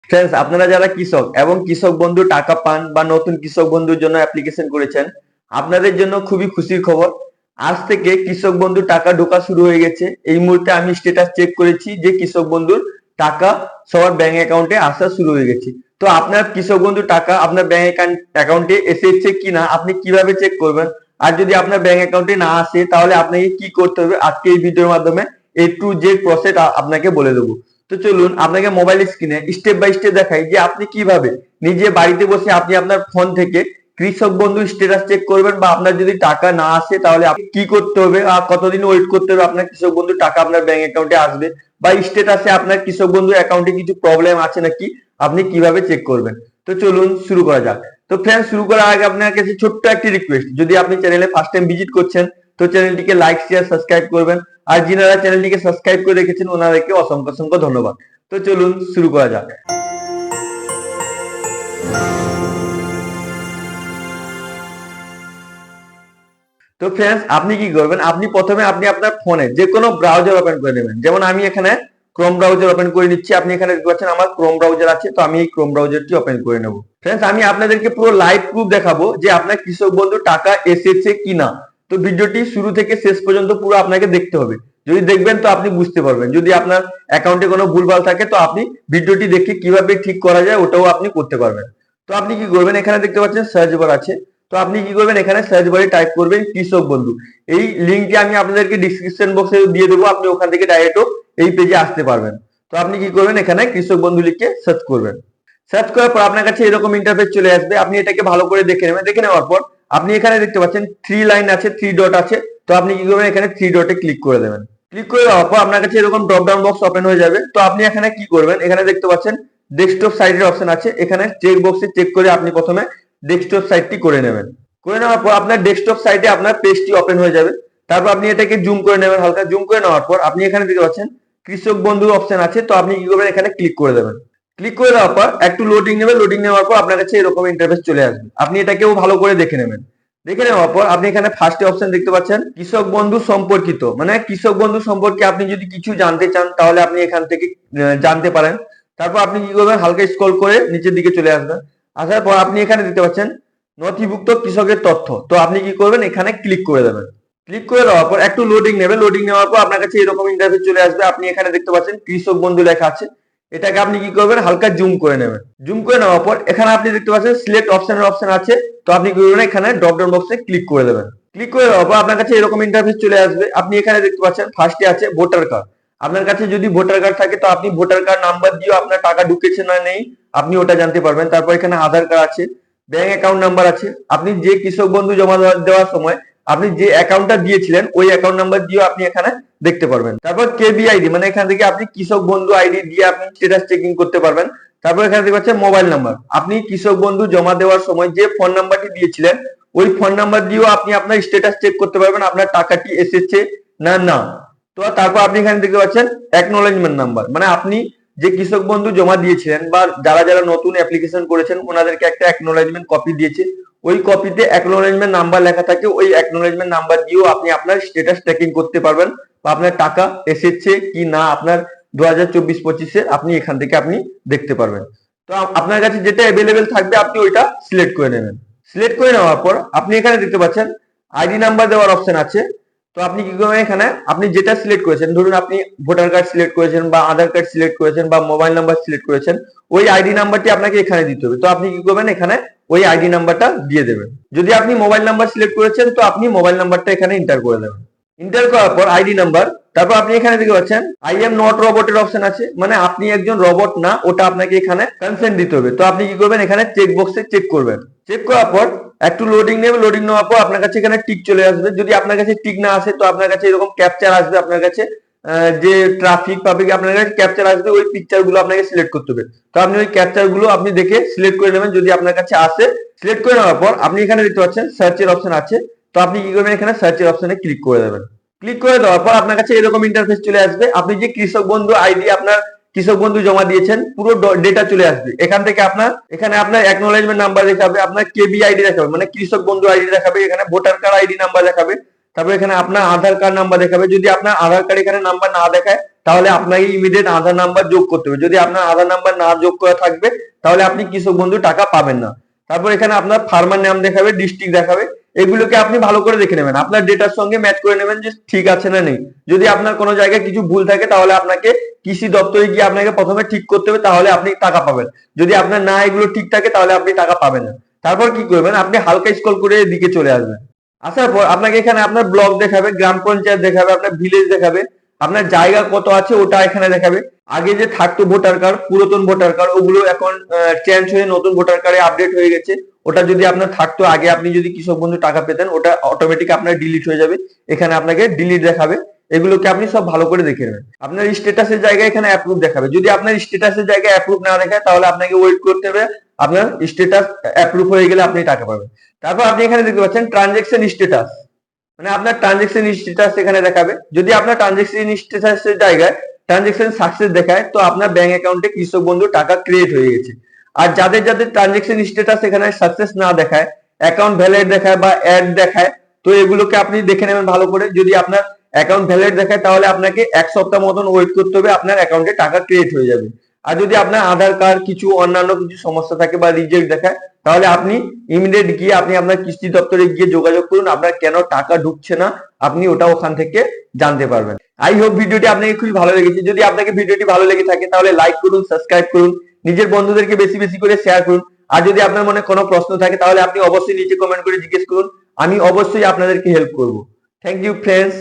Friends, আপনারা যারা কৃষক এবং কৃষক বন্ধু টাকা পান বা নতুন কৃষক বন্ধুর জন্য অ্যাপ্লিকেশন করেছেন, আপনাদের জন্য খুবই খুশির খবর। আজ থেকে কৃষক বন্ধু টাকা ঢোকা শুরু হয়ে গেছে। এই মুহূর্তে আমি স্ট্যাটাস চেক করেছি যে কৃষক বন্ধুর টাকা সবার ব্যাংক অ্যাকাউন্টে আসা শুরু হয়ে গেছে। তো আপনার কৃষক বন্ধু টাকা আপনার ব্যাংক অ্যাকাউন্টে এসেছে কিনা আপনি কিভাবে চেক করবেন? আর যদি আপনার ব্যাংক অ্যাকাউন্টে না আসে তাহলে আপনাকে কি করতে হবে আজকে এই ভিডিওর মাধ্যমে A to Z প্রসেস আপনাকে বলে দেবো। তো চলুন আপনাকে মোবাইল স্ক্রিনে স্টেপ বাই স্টেপ দেখাই যে আপনি কিভাবে নিজে বাড়িতে বসে আপনি আপনার ফোন থেকে কৃষক বন্ধু স্ট্যাটাস চেক করবেন, বা আপনার যদি টাকা না আসে তাহলে আপনি কি করতে হবে আর কতদিন ওয়েট করতে হবে আপনার কৃষক বন্ধু টাকা আপনার ব্যাংক অ্যাকাউন্টে আসবে, বা স্ট্যাটাসে আপনার কৃষক বন্ধু অ্যাকাউন্টে কিছু প্রবলেম আছে নাকি আপনি কিভাবে চেক করবেন। তো চলুন শুরু করা যাক। তো ফ্রেন্ড, শুরু করার আগে আপনার কাছে ছোট্ট একটি রিকোয়েস্ট, যদি আপনি চ্যানেলে ফার্স্ট টাইম ভিজিট করছেন তো চ্যানেলটিকে লাইক শেয়ার সাবস্ক্রাইব করবেন। আর যিনারা চ্যানেলটিকে সাবস্ক্রাইব করে রেখেছেন ওনাদেরকে অসংখ্য অসংখ্য ধন্যবাদ। তো চলুন শুরু করা যাক। তো ফ্রেন্ডস, আপনি কি করবেন, আপনি প্রথমে আপনি আপনার ফোনে যে কোনো ব্রাউজার ওপেন করে নেবেন। যেমন আমি এখানে ক্রোম ব্রাউজার ওপেন করে নিচ্ছি। আপনি এখানে দেখতে পাচ্ছেন আমার ক্রোম ব্রাউজার আছে, তো আমি এই ক্রোম ব্রাউজারটি ওপেন করে নেব। ফ্রেন্ডস, আমি আপনাদেরকে পুরো লাইভ প্রুফ দেখাবো যে আপনার কৃষক বন্ধু টাকা এসেছে কিনা। তো ভিডিওটি শুরু থেকে শেষ পর্যন্ত পুরো আপনাকে দেখতে হবে। যদি দেখবেন তো আপনি বুঝতে পারবেন। যদি আপনার অ্যাকাউন্টে কোনো ভুলভাল থাকে তো আপনি ভিডিওটি দেখে কিভাবে ঠিক করা যায় ওটাও আপনি করতে পারবেন। তো আপনি কি করবেন, এখানে দেখতে পাচ্ছেন সার্চ বার আছে। তো আপনি কি করবেন, এখানে সার্চ বারে টাইপ করবেন কৃষক বন্ধু। এই লিঙ্কটি আমি আপনাদেরকে ডিসক্রিপশন বক্সে দিয়ে দেবো, আপনি ওখান থেকে ডাইরেক্ট এই পেজে আসতে পারবেন। তো আপনি কি করবেন, এখানে কৃষক বন্ধু লিখে সার্চ করবেন। সার্চ করার পর আপনার কাছে এরকম ইন্টারফেস চলে আসবে। আপনি এটাকে ভালো করে দেখে নেবেন। দেখে নেওয়ার পর আপনি এখানে দেখতে পাচ্ছেন থ্রি লাইন আছে, থ্রি ডট আছে। তো আপনি কি করবেন, এখানে থ্রি ডটে ক্লিক করে দেবেন। ক্লিক করে দেওয়ার পর আপনার কাছে এরকম ড্রপ ডাউন বক্স ওপেন হয়ে যাবে। তো আপনি এখানে কি করবেন, এখানে দেখতে পাচ্ছেন ডেস্কটপ সাইডের অপশন আছে। এখানে চেক বক্সে চেক করে আপনি প্রথমে ডেস্কটপ সাইটটি করে নেবেন। করে নেওয়ার পর আপনার ডেস্কটপ সাইটে আপনার পেজটি ওপেন হয়ে যাবে। তারপর আপনি এটাকে জুম করে নেবেন, হালকা জুম করে নেওয়ার পর আপনি এখানে দেখতে পাচ্ছেন কৃষক বন্ধু অপশন আছে। তো আপনি কি করবেন, এখানে ক্লিক করে দেবেন। ক্লিক করে দেওয়ার পর একটু লোডিং নেবে। লোডিং নেওয়ার পর আপনার কাছে এরকম ইন্টারফেস চলে আসবে। আপনি এটাকেও ভালো করে দেখে নেবেন। দেখে নেওয়ার পর আপনি এখানে ফার্স্টে অপশন দেখতে পাচ্ছেন কৃষক বন্ধু সম্পর্কিত, মানে কৃষক বন্ধু সম্পর্কে আপনি যদি কিছু জানতে চান তাহলে আপনি এখান থেকে জানতে পারেন। তারপর আপনি কি করবেন, হালকা স্ক্রল করে নিচের দিকে চলে আসবেন। আসার পর আপনি এখানে দেখতে পাচ্ছেন নথিভুক্ত কৃষকের তথ্য। তো আপনি কি করবেন, এখানে ক্লিক করে দেবেন। ক্লিক করে দেওয়ার পর একটু লোডিং নেবে। লোডিং নেওয়ার পর আপনার কাছে এরকম ইন্টারফেস চলে আসবে। আপনি এখানে দেখতে পাচ্ছেন কৃষক বন্ধু লেখা আছে। এটাকে আপনি কি করবেন, হালকা জুম করে নেবেন। জুম করে নেওয়ার পর এখানে আপনি দেখতে পাচ্ছেন সিলেক্ট অপশনের অপশন আছে। তো আপনি কি করবেন, এখানে ড্রপ ডাউন বক্সে ক্লিক করে দেবেন। ক্লিক করে দেওয়ার পর আপনার কাছে এরকম ইন্টারফেস চলে আসবে। আপনি এখানে দেখতে পাচ্ছেন ফার্স্টে আছে ভোটার কার্ড। আপনার কাছে যদি ভোটার কার্ড থাকে তো আপনি ভোটার কার্ড নাম্বার দিয়েও আপনার টাকা ঢুকেছে না নেই আপনি ওটা জানতে পারবেন। তারপর এখানে আধার কার্ড আছে, ব্যাংক অ্যাকাউন্ট নাম্বার আছে। আপনি যে কৃষক বন্ধু জমা দেওয়ার সময় আপনি যে অ্যাকাউন্টটা দিয়েছিলেন ওই অ্যাকাউন্ট নাম্বার দিয়েও আপনি এখানে দেখতে পারবেন। তারপর কেবি আইডি, মানে এখান থেকে আপনি কৃষক বন্ধু আইডি দিয়ে আপনি স্ট্যাটাস চেকিং করতে পারবেন। তারপর এখানে দেখতে পাচ্ছেন মোবাইল নাম্বার। আপনি কৃষক বন্ধু জমা দেওয়ার সময় যে ফোন নাম্বারটি দিয়েছিলেন ওই ফোন নাম্বার দিয়েও আপনি আপনার স্ট্যাটাস চেক করতে পারবেন আপনার টাকাটি এসেছে না না। তো তারপর আপনি এখানে দেখতে পাচ্ছেন অ্যাকনোলেজমেন্ট নাম্বার, মানে আপনি যে কৃষক বন্ধু জমা দিয়েছিলেন বা যারা যারা নতুন অ্যাপ্লিকেশন করেছেন ওনাদেরকে একটা অ্যাকনোলেজমেন্ট কপি দিয়েছে। ওই কপিতে অ্যাকনোলেজমেন্ট নাম্বার লেখা থাকে। ওই অ্যাকনোলেজমেন্ট নাম্বার দিয়েও আপনি আপনার স্ট্যাটাস ট্র্যাকিং করতে পারবেন বা আপনার টাকা এসেছে কি না আপনার 2024-25-এ আপনি এখান থেকে আপনি দেখতে পারবেন। তো আপনার কাছে যেটা অ্যাভেলেবেল থাকবে আপনি ওইটা সিলেক্ট করে নেবেন। সিলেক্ট করে নেওয়ার পর আপনি এখানে দেখতে পাচ্ছেন আইডি নাম্বার দেওয়ার অপশন আছে। তো আপনি কি করবেন, এখানে আপনি যেটা সিলেক্ট করেছেন, ধরুন আপনি ভোটার কার্ড সিলেক্ট করেছেন বা আধার কার্ড সিলেক্ট করেছেন বা মোবাইল নাম্বার সিলেক্ট করেছেন, ওই আইডি নাম্বারটি আপনাকে এখানে দিতে হবে। তো আপনি কি করবেন, এখানে ওই আইডি নাম্বারটা দিয়ে দেবেন। যদি আপনি মোবাইল নাম্বার সিলেক্ট করেছেন তো আপনি মোবাইল নাম্বারটা এখানে এন্টার করে দেবেন। এন্টার করার পর আইডি নাম্বার, তারপর আপনি এখানে দেখতে পাচ্ছেন আই এম নট রোবটের অপশন আছে, মানে আপনি একজন রোবট না, ওটা আপনাকে এখানে কনসেন্ট দিতে হবে। তো আপনি কি করবেন, এখানে চেক বক্সে চেক করবেন। চেক করার পর একটু লোডিং নেবে। লোডিং নেওয়ার পর আপনার কাছে এখানে টিক চলে আসবে। যদি আপনার কাছে টিক না আসে তো আপনার কাছে এরকম ক্যাপচার আসবে। আপনার কাছে যে ট্রাফিক পাবলিক আপনার কাছে ক্যাপচার আসবে, ওই পিকচার গুলো আপনাকে সিলেক্ট করতে হবে। তো আপনি ওই ক্যাপচার গুলো আপনি দেখে সিলেক্ট করে নেবেন যদি আপনার কাছে আসে। সিলেক্ট করে নেওয়ার পর আপনি এখানে দেখতে পাচ্ছেন সার্চের অপশন আছে। তো আপনি কি করবেন, এখানে সার্চের অপশনে ক্লিক করে দেবেন। ক্লিক করে দেওয়ার পর আপনার কাছে এরকম ইন্টারফেস চলে আসবে। আপনি যে কৃষক বন্ধু আইডি আপনার কৃষক বন্ধু জমা দিয়েছেন পুরো ডেটা চলে আসবে। এখান থেকে আপনার এখানে আপনার অ্যাকনোলেজমেন্ট নাম্বার দেখাবে, আপনার কেবি আইডি দেখাবে মানে কৃষক বন্ধু আইডি দেখাবে, এখানে ভোটার কার্ড আইডি নাম্বার দেখাবে, তারপর এখানে আপনার আধার কার্ড নাম্বার দেখাবে। যদি আপনার আধার কার্ড এখানে নাম্বার না দেখায় তাহলে আপনাকে ইমিডিয়েট আধার নাম্বার যোগ করতে হবে। যদি আপনার আধার নাম্বার না যোগ করা থাকবে তাহলে আপনি কৃষক বন্ধু টাকা পাবেন না। তারপর এখানে আপনার ফার্মার নাম দেখাবে, ডিস্ট্রিক্ট দেখাবে, এগুলোকে আপনি ভালো করে দেখে নেবেন, আপনার ডেটার সঙ্গে ম্যাচ করে নেবেন যে ঠিক আছে না নেই। যদি আপনার কোনো জায়গায় কিছু ভুল থাকে তাহলে আপনাকে কৃষি দপ্তরে গিয়ে আপনাকে প্রথমে ঠিক করতে হবে, তাহলে আপনি টাকা পাবেন। যদি আপনার না এগুলো ঠিক থাকে তাহলে আপনি টাকা পাবেন না। তারপর কি করবেন, আপনি হালকা স্ক্রল করে এদিকে চলে আসবেন। আসার পর আপনাকে এখানে আপনার ব্লক দেখাবে, গ্রাম পঞ্চায়েত দেখাবে, আপনার ভিলেজ দেখাবে, আপনার জায়গা কত আছে ওটা এখানে দেখাবে। আগে যে থাকতো ভোটার কার্ড, পুরাতন ভোটার কার্ড, ওগুলো এখন চেঞ্জ হয়ে নতুন ভোটার কার্ডে আপডেট হয়ে গেছে। ওটা যদি আপনার থাকতো আগে, আপনি যদি কৃষক বন্ধু টাকা পেতেন, ওটা অটোমেটিক আপনার ডিলিট হয়ে যাবে। এখানে আপনাকে ডিলিট দেখাবে। এগুলোকে আপনি সব ভালো করে দেখে নেবেন। আপনার স্ট্যাটাসের জায়গায় এখানে অ্যাপ্রুভ দেখাবে। যদি আপনার স্ট্যাটাসের জায়গায় অ্যাপ্রুভ না দেখায় তাহলে আপনাকে ওয়েট করতে হবে, আপনার স্ট্যাটাস অ্যাপ্রুভ হয়ে গেলে আপনি টাকা পাবেন। তারপর আপনি এখানে দেখতে পাচ্ছেন ট্রানজেকশন স্ট্যাটাস, মানে আপনার ট্রানজেকশন স্ট্যাটাস এখানে দেখাবে। যদি আপনার ট্রানজেকশন স্ট্যাটাসের জায়গায় ট্রানজেকশন সাকসেস দেখায় তো আপনার ব্যাংক অ্যাকাউন্টে কৃষক বন্ধু টাকা ক্রিয়েট হয়ে গেছে। আর যাদের যাদের ট্রানজেকশন স্ট্যাটাস এখানে সাকসেস না দেখায়, অ্যাকাউন্ট ভ্যালিড দেখায় বা অ্যাড দেখায়, তো এগুলোকে আপনি দেখে নেবেন ভালো করে। যদি আপনার অ্যাকাউন্ট ভ্যালিড দেখায় তাহলে আপনাকে 1 সপ্তাহ মতন ওয়েট করতে হবে, আপনার অ্যাকাউন্টে টাকা ক্রিয়েট হয়ে যাবে। আর যদি আপনার আধার কার্ড কিছু অন্যান্য কিছু সমস্যা থাকে বা রিজেক্ট দেখায় তাহলে আপনি ইমিডিয়েট গিয়ে আপনি আপনার কৃষি দপ্তরে গিয়ে যোগাযোগ করুন, আপনার কেন টাকা ঢুকছে না আপনি ওটা ওখান থেকে জানতে পারবেন। আই হোপ ভিডিওটি আপনাকে খুবই ভালো লেগেছে। যদি আপনাকে ভিডিওটি ভালো লেগে থাকে তাহলে লাইক করুন, সাবস্ক্রাইব করুন, নিজের বন্ধুদেরকে বেশি বেশি করে শেয়ার করুন। আর যদি আপনার মনে কোনো প্রশ্ন থাকে তাহলে আপনি অবশ্যই নিচে কমেন্ট করে জিজ্ঞেস করুন, আমি অবশ্যই আপনাদেরকে হেল্প করব। Thank you friends.